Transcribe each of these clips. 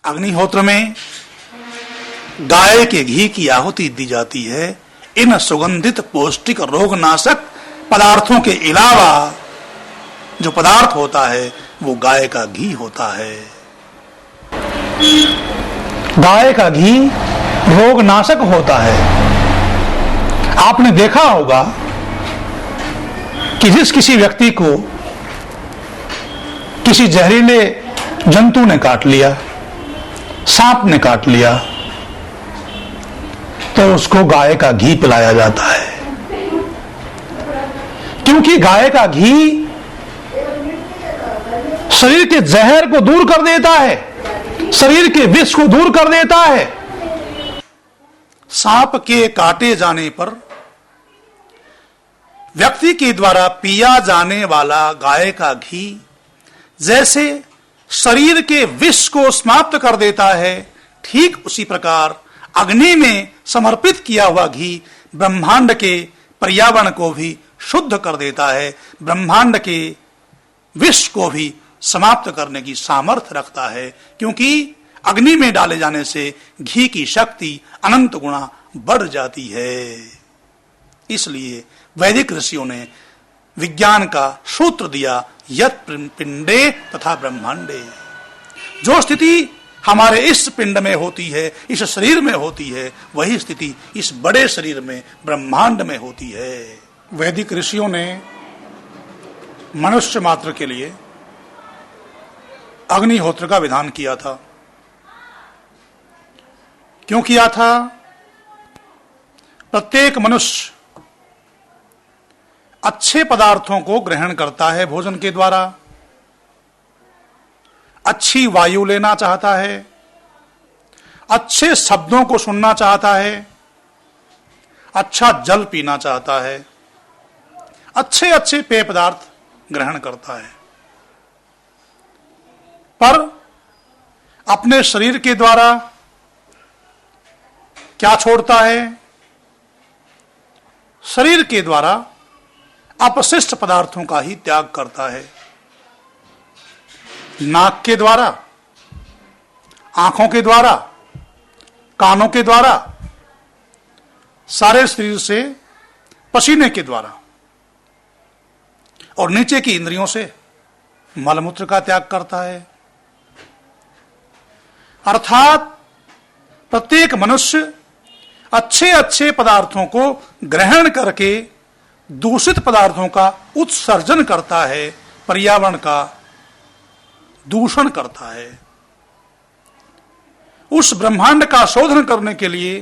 अग्निहोत्र में गाय के घी की आहुति दी जाती है। इन सुगंधित पौष्टिक रोगनाशक पदार्थों के अलावा जो पदार्थ होता है वो गाय का घी होता है। गाय का घी रोगनाशक होता है। आपने देखा होगा कि जिस किसी व्यक्ति को किसी जहरीले जंतु ने काट लिया, सांप ने काट लिया, तो उसको गाय का घी पिलाया जाता है, क्योंकि गाय का घी शरीर के जहर को दूर कर देता है, शरीर के विष को दूर कर देता है। सांप के काटे जाने पर व्यक्ति के द्वारा पिया जाने वाला गाय का घी जैसे शरीर के विष को समाप्त कर देता है, ठीक उसी प्रकार अग्नि में समर्पित किया हुआ घी ब्रह्मांड के पर्यावरण को भी शुद्ध कर देता है, ब्रह्मांड के विष को भी समाप्त करने की सामर्थ्य रखता है, क्योंकि अग्नि में डाले जाने से घी की शक्ति अनंत गुणा बढ़ जाती है। इसलिए वैदिक ऋषियों ने विज्ञान का सूत्र दिया, यत् पिंडे तथा ब्रह्मांडे। जो स्थिति हमारे इस पिंड में होती है, इस शरीर में होती है, वही स्थिति इस बड़े शरीर में ब्रह्मांड में होती है। वैदिक ऋषियों ने मनुष्य मात्र के लिए अग्निहोत्र का विधान किया था। क्यों किया था? प्रत्येक मनुष्य अच्छे पदार्थों को ग्रहण करता है भोजन के द्वारा, अच्छी वायु लेना चाहता है, अच्छे शब्दों को सुनना चाहता है, अच्छा जल पीना चाहता है, अच्छे अच्छे पेय पदार्थ ग्रहण करता है, पर अपने शरीर के द्वारा क्या छोड़ता है? शरीर के द्वारा अपशिष्ट पदार्थों का ही त्याग करता है। नाक के द्वारा, आंखों के द्वारा, कानों के द्वारा, सारे शरीर से पसीने के द्वारा और नीचे की इंद्रियों से मलमूत्र का त्याग करता है। अर्थात प्रत्येक मनुष्य अच्छे अच्छे पदार्थों को ग्रहण करके दूषित पदार्थों का उत्सर्जन करता है, पर्यावरण का दूषण करता है। उस ब्रह्मांड का शोधन करने के लिए,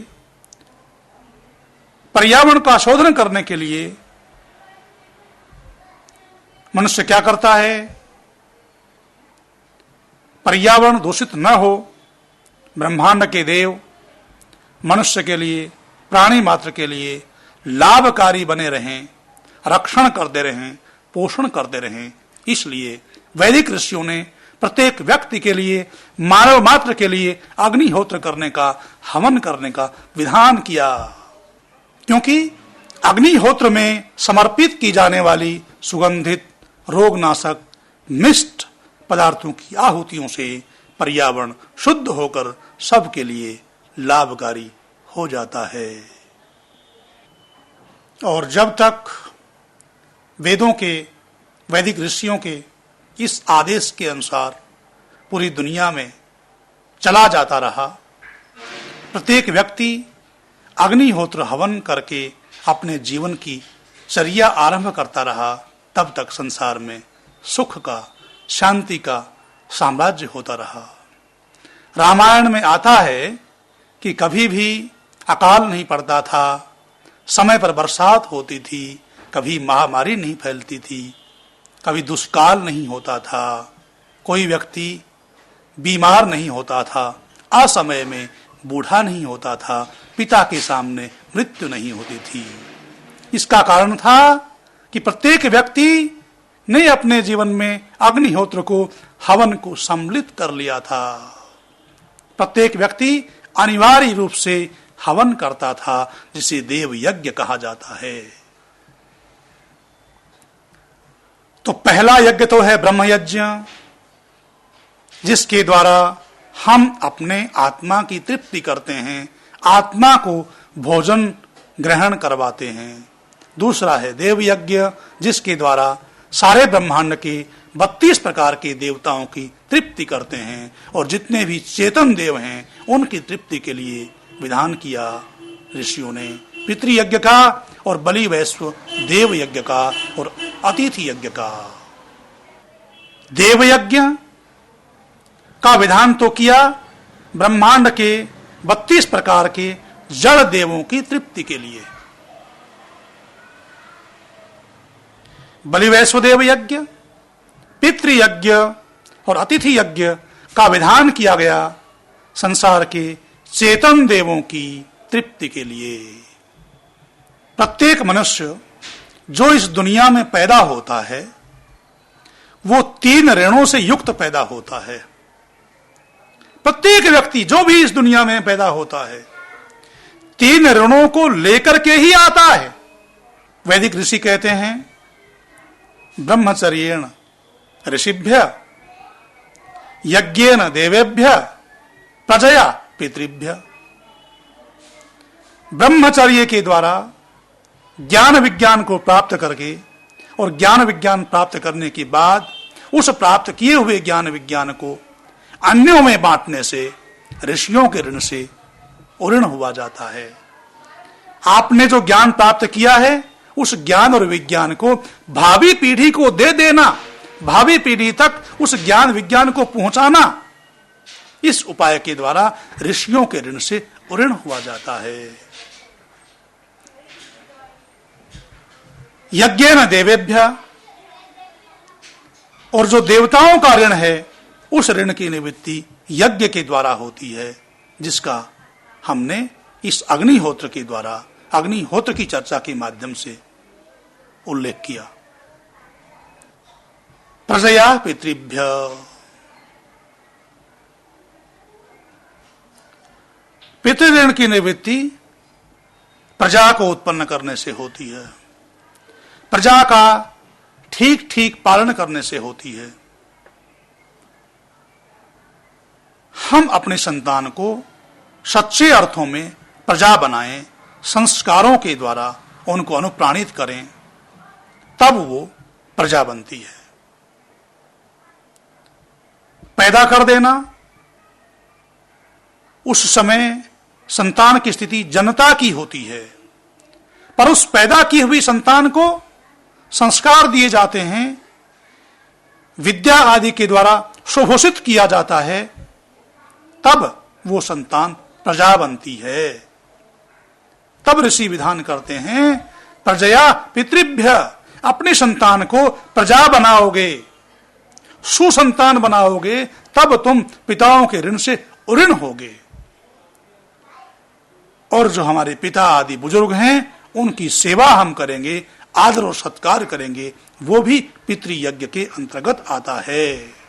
पर्यावरण का शोधन करने के लिए मनुष्य क्या करता है? पर्यावरण दूषित न हो, ब्रह्मांड के देव मनुष्य के लिए, प्राणी मात्र के लिए लाभकारी बने रहें, रक्षण करते रहें, पोषण करते रहें, इसलिए वैदिक ऋषियों ने प्रत्येक व्यक्ति के लिए, मानव मात्र के लिए अग्निहोत्र करने का, हवन करने का विधान किया। क्योंकि अग्निहोत्र में समर्पित की जाने वाली सुगंधित रोगनाशक मिष्ट पदार्थों की आहुतियों से पर्यावरण शुद्ध होकर सबके लिए लाभकारी हो जाता है। और जब तक वेदों के, वैदिक ऋषियों के इस आदेश के अनुसार पूरी दुनिया में चला जाता रहा, प्रत्येक व्यक्ति अग्निहोत्र हवन करके अपने जीवन की चर्या आरंभ करता रहा, तब तक संसार में सुख का, शांति का साम्राज्य होता रहा। रामायण में आता है कि कभी भी अकाल नहीं पड़ता था, समय पर बरसात होती थी, कभी महामारी नहीं फैलती थी, कभी दुष्काल नहीं होता था, कोई व्यक्ति बीमार नहीं होता था, असमय में बूढ़ा नहीं होता था, पिता के सामने मृत्यु नहीं होती थी। इसका कारण था कि प्रत्येक व्यक्ति ने अपने जीवन में अग्निहोत्र को, हवन को सम्मिलित कर लिया था। प्रत्येक व्यक्ति अनिवार्य रूप से हवन करता था, जिसे देव यज्ञ कहा जाता है। तो पहला यज्ञ तो है ब्रह्म यज्ञ, जिसके द्वारा हम अपने आत्मा की तृप्ति करते हैं, आत्मा को भोजन ग्रहण करवाते हैं। दूसरा है देव यज्ञ, जिसके द्वारा सारे ब्रह्मांड के 32 प्रकार के देवताओं की तृप्ति करते हैं और जितने भी चेतन देव हैं उनकी तृप्ति के लिए विधान किया ऋषियों ने पितृयज्ञ का और बलि वैश्व देव यज्ञ का और अतिथि यज्ञ का। देव यज्ञ का विधान तो किया ब्रह्मांड के 32 प्रकार के जड़ देवों की तृप्ति के लिए। बलि वैश्व देव यज्ञ, पितृयज्ञ और अतिथि यज्ञ का विधान किया गया संसार के चेतन देवों की तृप्ति के लिए। प्रत्येक मनुष्य जो इस दुनिया में पैदा होता है वो 3 ऋणों से युक्त पैदा होता है। प्रत्येक व्यक्ति जो भी इस दुनिया में पैदा होता है 3 ऋणों को लेकर के ही आता है। वैदिक ऋषि कहते हैं ब्रह्मचर्येण ऋषिभ्य यज्ञेन देवेभ्य प्रजया पितृभ्य। ब्रह्मचर्य के द्वारा ज्ञान विज्ञान को प्राप्त करके और ज्ञान विज्ञान प्राप्त करने के बाद उस प्राप्त किए हुए ज्ञान विज्ञान को अन्यों में बांटने से ऋषियों के ऋण से उऋण हुआ जाता है। आपने जो ज्ञान प्राप्त किया है उस ज्ञान और विज्ञान को भावी पीढ़ी को दे देना, भावी पीढ़ी तक उस ज्ञान विज्ञान को पहुंचाना, इस उपाय के द्वारा ऋषियों के ऋण से उऋण हुआ जाता है। यज्ञेन देवेभ्य, और जो देवताओं का ऋण है उस ऋण की निवृत्ति यज्ञ के द्वारा होती है, जिसका हमने इस अग्निहोत्र के द्वारा अग्निहोत्र की चर्चा के माध्यम से उल्लेख किया। प्रजया पितृभ्य, पितृऋण की निवृत्ति प्रजा को उत्पन्न करने से होती है, प्रजा का ठीक ठीक पालन करने से होती है। हम अपने संतान को सच्चे अर्थों में प्रजा बनाएं, संस्कारों के द्वारा उनको अनुप्राणित करें, तब वो प्रजा बनती है। पैदा कर देना, उस समय संतान की स्थिति जनता की होती है, पर उस पैदा की हुई संतान को संस्कार दिए जाते हैं, विद्या आदि के द्वारा सुभूषित किया जाता है, तब वो संतान प्रजा बनती है। तब ऋषि विधान करते हैं प्रजया पितृभ्य, अपने संतान को प्रजा बनाओगे, सुसंतान बनाओगे, तब तुम पिताओं के ऋण से उऋण होगे। और जो हमारे पिता आदि बुजुर्ग हैं उनकी सेवा हम करेंगे, आदर और सत्कार करेंगे, वो भी पितृयज्ञ के अंतर्गत आता है।